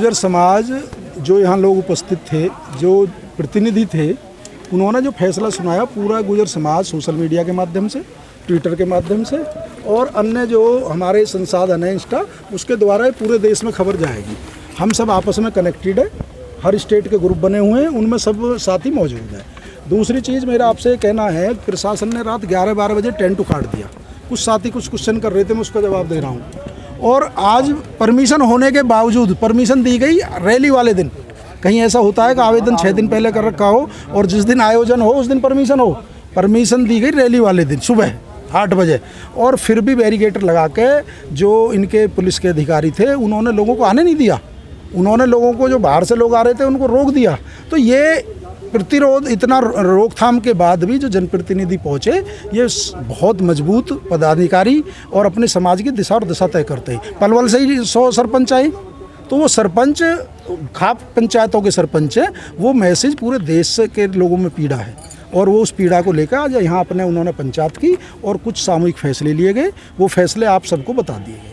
गुर्जर समाज जो यहाँ लोग उपस्थित थे, जो प्रतिनिधि थे, उन्होंने जो फैसला सुनाया, पूरा गुर्जर समाज सोशल मीडिया के माध्यम से, ट्विटर के माध्यम से और अन्य जो हमारे संसाधन हैं इंस्टा, उसके द्वारा पूरे देश में खबर जाएगी। हम सब आपस में कनेक्टेड है, हर स्टेट के ग्रुप बने हुए हैं, उनमें सब साथी मौजूद हैं। दूसरी चीज़ मेरा आपसे कहना है, प्रशासन ने रात 11-12 बजे टेंट उखाड़ दिया। कुछ साथी कुछ क्वेश्चन कर रहे थे, मैं उसका जवाब दे रहा हूँ। और आज परमिशन होने के बावजूद परमिशन दी गई रैली वाले दिन। कहीं ऐसा होता है कि आवेदन 6 दिन पहले कर रखा हो और जिस दिन आयोजन हो उस दिन परमिशन हो। परमिशन दी गई रैली वाले दिन सुबह 8 बजे, और फिर भी बैरिकेटर लगा के जो इनके पुलिस के अधिकारी थे उन्होंने लोगों को आने नहीं दिया। उन्होंने लोगों को, जो बाहर से लोग आ रहे थे, उनको रोक दिया। तो ये प्रतिरोध, इतना रोकथाम के बाद भी जो जनप्रतिनिधि पहुँचे, ये बहुत मजबूत पदाधिकारी और अपने समाज की दिशा और दशा तय करते हैं। पलवल से ही 100 सरपंच आए, तो वो सरपंच खाप पंचायतों के सरपंच हैं, वो मैसेज पूरे देश के लोगों में पीड़ा है और वो उस पीड़ा को लेकर आज यहाँ अपने उन्होंने पंचायत की और कुछ सामूहिक फैसले लिए गए। वो फैसले आप सबको बता दिए गए।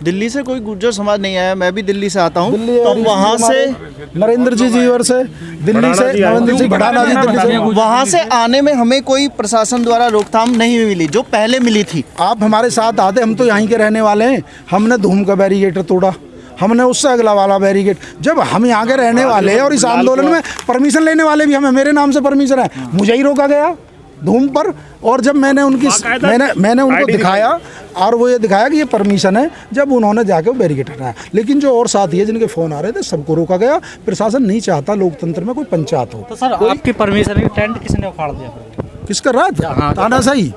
दिल्ली से कोई गुर्जर समाज नहीं आया, मैं भी दिल्ली से आता हूँ, तो वहाँ से नरेंद्र जी जीवर से, दिल्ली से नरेंद्र जी भड़ाना जी दिल्ली से, वहाँ से आने में हमें कोई प्रशासन द्वारा रोकथाम नहीं मिली जो पहले मिली थी। आप हमारे साथ आते, हम तो यहीं के रहने वाले हैं। हमने धूम का बैरिकेटर तोड़ा, हमने उससे अगला वाला बैरिकेड। जब हम यहाँ के रहने वाले हैं और इस आंदोलन में परमिशन लेने वाले भी हमें, मेरे नाम से परमिशन है, मुझे ही रोका गया धूम पर। और जब मैंने उनको दिखाया और वो ये दिखाया कि ये परमिशन है, जब उन्होंने जाके वो बैरिकेड हटाया। लेकिन जो और साथी है जिनके फ़ोन आ रहे थे, सबको रोका गया। प्रशासन नहीं चाहता लोकतंत्र में कोई पंचायत हो। तो सर आपकी परमिशन में टेंट किसने उखाड़ दिया? किसका? रात तानाशाही।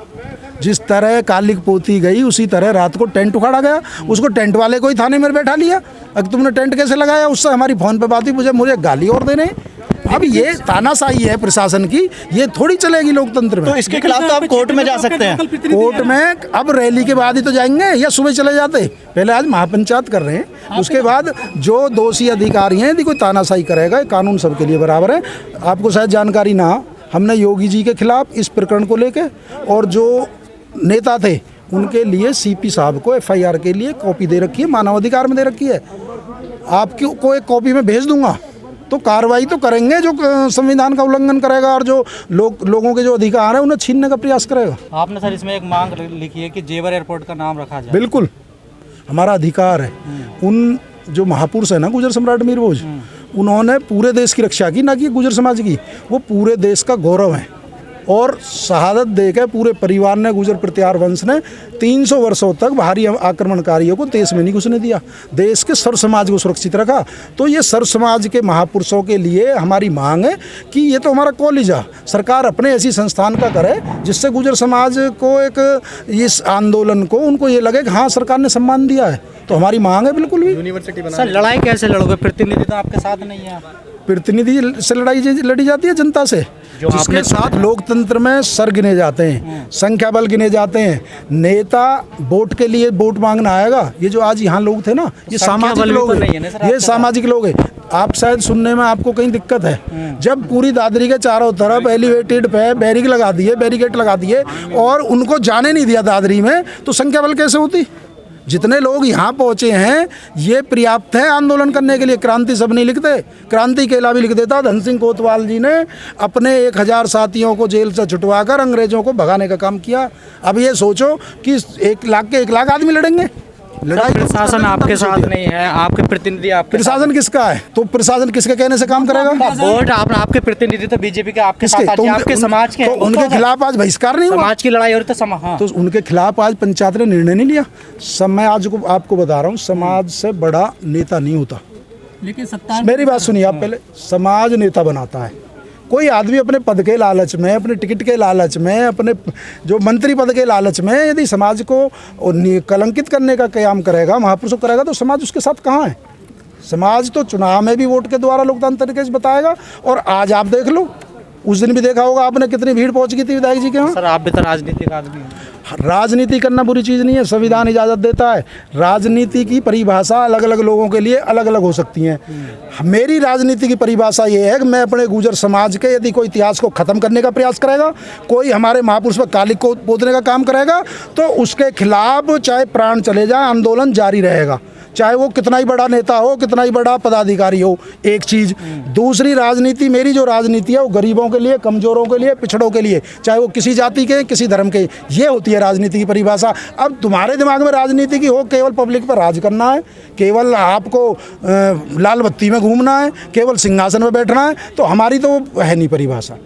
जिस तरह कालिक पोती गई उसी तरह रात को टेंट उखाड़ा गया। उसको टेंट वाले को ही थाने में बैठा लिया। अब तुमने टेंट कैसे लगाया? उससे हमारी फ़ोन पे बात हुई, मुझे गाली और देने। अब ये तानाशाही है प्रशासन की, ये थोड़ी चलेगी लोकतंत्र में। तो इसके खिलाफ तो आप कोर्ट में जा सकते हैं। कोर्ट में अब रैली के बाद ही तो जाएंगे, या सुबह चले जाते। पहले आज महापंचायत कर रहे हैं, उसके बाद जो दोषी अधिकारी हैं, यदि कोई तानाशाही करेगा, कानून सबके लिए बराबर है। आपको शायद जानकारी ना, हमने योगी जी के खिलाफ इस प्रकरण को लेकर और जो नेता थे उनके लिए सीपी साहब को FIR के लिए कॉपी दे रखी है, मानवाधिकार में दे रखी है। आपको एक कॉपी में भेज दूंगा, तो कार्रवाई तो करेंगे जो संविधान का उल्लंघन करेगा और जो लोगों के जो अधिकार है उन्हें छीनने का प्रयास करेगा। आपने सर इसमें एक मांग लिखी है कि जेवर एयरपोर्ट का नाम रखा जाए। बिल्कुल, हमारा अधिकार है। उन जो महापुरुष है ना, गुर्जर सम्राट मीर भोज, उन्होंने पूरे देश की रक्षा की, ना कि गुर्जर समाज की। वो पूरे देश का गौरव है और शहादत देकर पूरे परिवार ने, गुर्जर प्रत्यार वंश ने 300 वर्षों तक बाहरी आक्रमणकारियों को देश में नहीं घुसने दिया, देश के सर्व समाज को सुरक्षित रखा। तो ये सर्व समाज के महापुरुषों के लिए हमारी मांग है कि ये तो हमारा कॉलेज है, सरकार अपने ऐसी संस्थान का करे जिससे गुर्जर समाज को एक इस आंदोलन को उनको ये लगे कि हाँ सरकार ने सम्मान दिया है। तो हमारी मांग है बिल्कुल भी। यूनिवर्सिटी बना। सर लड़ाई कैसे लड़ोगे? प्रतिनिधि तो आपके साथ नहीं है। प्रतिनिधि से लड़ाई लड़ी जाती है जनता से, जिसके साथ लोकतंत्र में सर गिने जाते हैं, संख्या बल गिने जाते हैं। नेता वोट के लिए वोट मांगना आएगा। ये जो आज यहाँ लोग थे ना, ये सामाजिक लोग हैं, ये सामाजिक लोग हैं। आप शायद सुनने में आपको कहीं दिक्कत है, जब पूरी दादरी के चारों तरफ एलिवेटेड पे बैरिकेड लगा दिए और उनको जाने नहीं दिया दादरी में, तो संख्या बल कैसे होती? जितने लोग यहाँ पहुँचे हैं ये पर्याप्त है आंदोलन करने के लिए। क्रांति सब नहीं लिखते, क्रांति केला भी लिख देता। धन सिंह कोतवाल जी ने अपने 1000 साथियों को जेल से छुटवाकर अंग्रेजों को भगाने का काम किया। अब ये सोचो कि 1 लाख आदमी लड़ेंगे। लड़ाई प्रशासन आपके साथ नहीं है, आपके प्रतिनिधि आपके प्रशासन किसका है? तो प्रशासन किसके कहने से काम करेगा? वोट आपके प्रतिनिधि तो बीजेपी के आपके साथ, आपके समाज के, तो उनके खिलाफ आज बहिष्कार नहीं हुआ? समाज की लड़ाई हो रही तो उनके खिलाफ आज पंचायत ने निर्णय नहीं लिया। मैं आज आपको बता रहा हूँ, समाज से बड़ा नेता नहीं होता। लेकिन सत्ता, मेरी बात सुनिए आप पहले। समाज नेता बनाता है। कोई आदमी अपने पद के लालच में, अपने टिकट के लालच में, अपने जो मंत्री पद के लालच में यदि समाज को कलंकित करने का काम करेगा, महापुरुषों करेगा, तो समाज उसके साथ कहाँ है? समाज तो चुनाव में भी वोट के द्वारा लोकतांत्रिक तरीके से बताएगा। और आज आप देख लो, उस दिन भी देखा होगा आपने कितनी भीड़ पहुंच गई थी विधायक जी के यहाँ। सर आप भी तो राजनीतिक आदमी हैं। राजनीति करना बुरी चीज़ नहीं है, संविधान इजाज़त देता है। राजनीति की परिभाषा अलग अलग लोगों के लिए अलग अलग हो सकती हैं। मेरी राजनीति की परिभाषा ये है कि मैं अपने गुर्जर समाज के, यदि कोई इतिहास को ख़त्म करने का प्रयास करेगा, कोई हमारे महापुरुष पर कालिक को पोतने का काम करेगा, तो उसके खिलाफ चाहे प्राण चले जाए आंदोलन जारी रहेगा। चाहे वो कितना ही बड़ा नेता हो, कितना ही बड़ा पदाधिकारी हो, एक चीज़। दूसरी राजनीति, मेरी जो राजनीति है वो गरीबों के लिए, कमज़ोरों के लिए, पिछड़ों के लिए, चाहे वो किसी जाति के, किसी धर्म के, ये होती है राजनीति की परिभाषा। अब तुम्हारे दिमाग में राजनीति की हो केवल पब्लिक पर राज करना है, केवल आपको लाल बत्ती में घूमना है, केवल सिंहासन में बैठना है, तो हमारी तो है नहीं परिभाषा।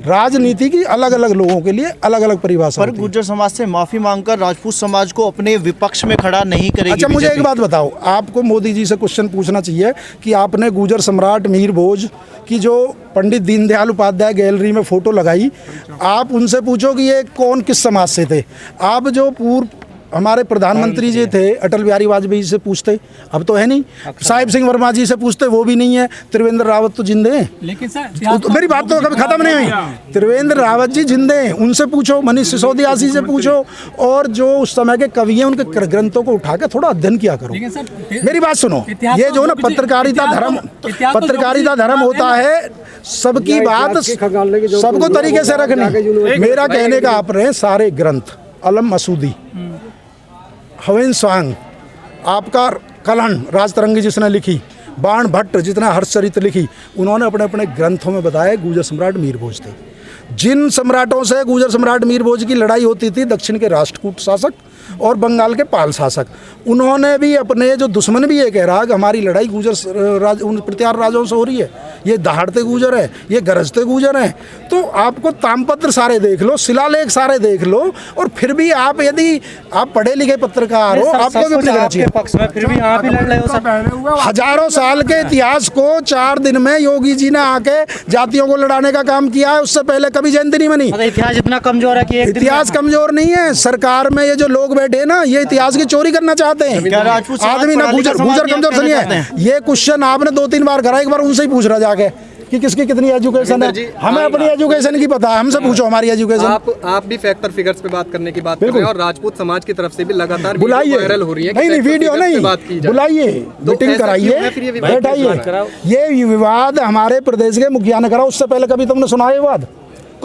राजनीति की अलग अलग लोगों के लिए अलग अलग परिभाषा पर गुर्जर समाज से माफी मांगकर राजपूत समाज को अपने विपक्ष में खड़ा नहीं करेगी। अच्छा, मुझे बीजेपी। एक बात बताओ, आपको मोदी जी से क्वेश्चन पूछना चाहिए कि आपने गुर्जर सम्राट मीर भोज की जो पंडित दीनदयाल उपाध्याय गैलरी में फोटो लगाई, आप उनसे पूछो कि ये कौन किस समाज से थे। आप जो पूर्व हमारे प्रधानमंत्री जी थे अटल बिहारी वाजपेयी से पूछते, अब तो है नहीं। साहिब सिंह वर्मा जी से पूछते, वो भी नहीं है। त्रिवेंद्र रावत तो जिंदे हैं, लेकिन सर तो मेरी बात तो कभी खत्म नहीं हुई। त्रिवेंद्र रावत जी जिंदे हैं, उनसे पूछो, मनीष सिसोदिया जी से पूछो, और जो उस समय के कवि हैं उनके ग्रंथों को उठा के थोड़ा अध्ययन किया करो। लेकिन सर मेरी बात सुनो, ये जो ना पत्रकारिता धर्म होता है, सबकी बात सबको तरीके से रखनी। मेरा कहने का आपने सारे ग्रंथ, अलम मसूदी, हवेन स्वांग, आपका कलहन राजतरंगी जिसने लिखी, बाण भट्ट जितने हर्षचरित्र लिखी, उन्होंने अपने अपने ग्रंथों में बताया गुर्जर सम्राट मीर भोज थे। जिन सम्राटों से गुर्जर सम्राट मीर भोज की लड़ाई होती थी, दक्षिण के राष्ट्रकूट शासक और बंगाल के पाल शासक, उन्होंने भी अपने, जो दुश्मन भी ये कह रहा है कि हमारी लड़ाई गुर्जर उन प्रत्यार राजाओं से हो रही है, ये दहाड़ते गुर्जर है, ये गरजते गुर्जर हैं, तो आपको तामपत्र सारे देख लो, शिलालेख सारे देख लो, और फिर भी आप, यदि आप पढ़े लिखे पत्रकार हो, आपको भी आपके पक्ष में फिर भी आप ही लड़ रहे हो सर। हजारों साल के इतिहास को 4 दिन में योगी जी ने आके जातियों को लड़ाने का काम किया है। उससे पहले कभी जयंती नहीं बनी। इतिहास इतना कमजोर है कि इतिहास कमजोर नहीं है, सरकार में ये जो लोग बैठे हैं ना, ये इतिहास की चोरी करना चाहते हैं। क्या राजपूत समाज आदमी ना पढ़ा लिखा गुर्जर समाज कमजोर से नहीं चाहते है। हैं? ये क्वेश्चन आपने 2-3 बार करा, एक बार उनसे ही पूछ रहा जाके कि किसकी कितनी एजुकेशन है। हमें अपनी एजुकेशन की पता है, हमसे पूछो हमारी एजुकेशन। आप भी फैक्ट और फिगर्स पे बात करने की बात कर रहे हैं, और राजपूत समाज की तरफ से भी लगातार बुलाइए, वायरल हो रही है। नहीं वीडियो नहीं, बुलाइए, मीटिंग कराइए, बैठाइए। ये विवाद हमारे प्रदेश के मुखिया ने करा, उससे पहले कभी तुमने सुना ये विवाद?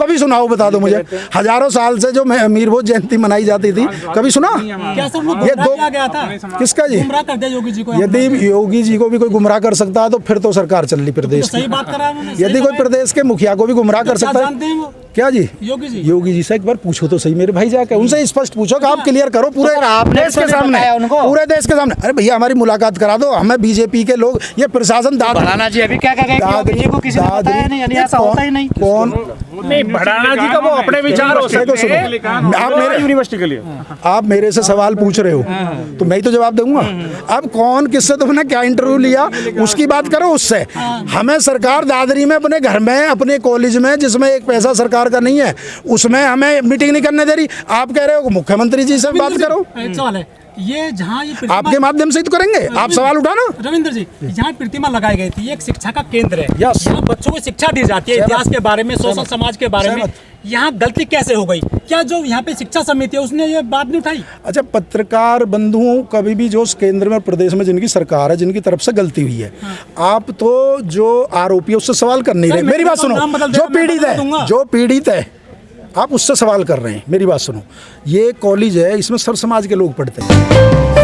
कभी सुनाओ, बता दो मुझे। हजारों साल से जो मीर भोज जयंती मनाई जाती थी, कभी सुना? क्या सर वो ये गुमराह किया गया था? किसका जी? गुमराह कर दिया योगी जी को। यदि योगी जी को भी कोई गुमराह कर सकता है तो फिर तो सरकार चल रही प्रदेश सही की। बात करा उन्होंने। यदि कोई प्रदेश के मुखिया को भी गुमराह कर सकता जानते हैं है, वो क्या जी? योगी जी से एक बार पूछो तो सही मेरे भाई जाके, उनसे स्पष्ट पूछो कि आप क्लियर करो पूरे देश के सामने, पूरे देश के सामने। अरे भैया हमारी मुलाकात करा दो, हमें बीजेपी के लोग, ये प्रशासन भड़ाना जी अभी क्या कह रहे हैं कि को किसी ने बताया नहीं, यानी ऐसा होता ही नहीं। कौन नहीं, भड़ाना जी का वो अपने विचार हो सकते हैं। आप मेरे यूनिवर्सिटी के लिए आप मेरे से सवाल पूछ रहे हो तो मैं ही तो जवाब दूंगा। अब कौन किससे तुमने क्या इंटरव्यू लिया, उसकी बात करो उससे। हमें सरकार दादरी में अपने घर में, अपने कॉलेज में, जिसमें एक पैसा सरकार का नहीं है, उसमें हमें मीटिंग नहीं करने दे रही। आप कह रहे हो मुख्यमंत्री जी से बात करो। सवाल है ये, जहाँ ये आपके माध्यम से ही तो करेंगे, आप सवाल उठाना। रविंद्र जी, यहाँ प्रतिमा लगाई गई थी, ये एक शिक्षा का केंद्र है। यस। यहाँ बच्चों को शिक्षा दी जाती है, इतिहास के बारे में, शोषण समाज के बारे में। यहाँ गलती कैसे हो गई? क्या जो यहाँ पे शिक्षा समिति है उसने ये बात नहीं उठाई? अच्छा, पत्रकार बंधुओं, कभी भी जो केंद्र में प्रदेश में जिनकी सरकार है, जिनकी तरफ से गलती हुई है, आप तो जो आरोपी है उससे सवाल कर नहीं रहे। मेरी बात सुनो, जो पीड़ित है आप उससे सवाल कर रहे हैं। मेरी बात सुनो, ये कॉलेज है, इसमें सब समाज के लोग पढ़ते हैं।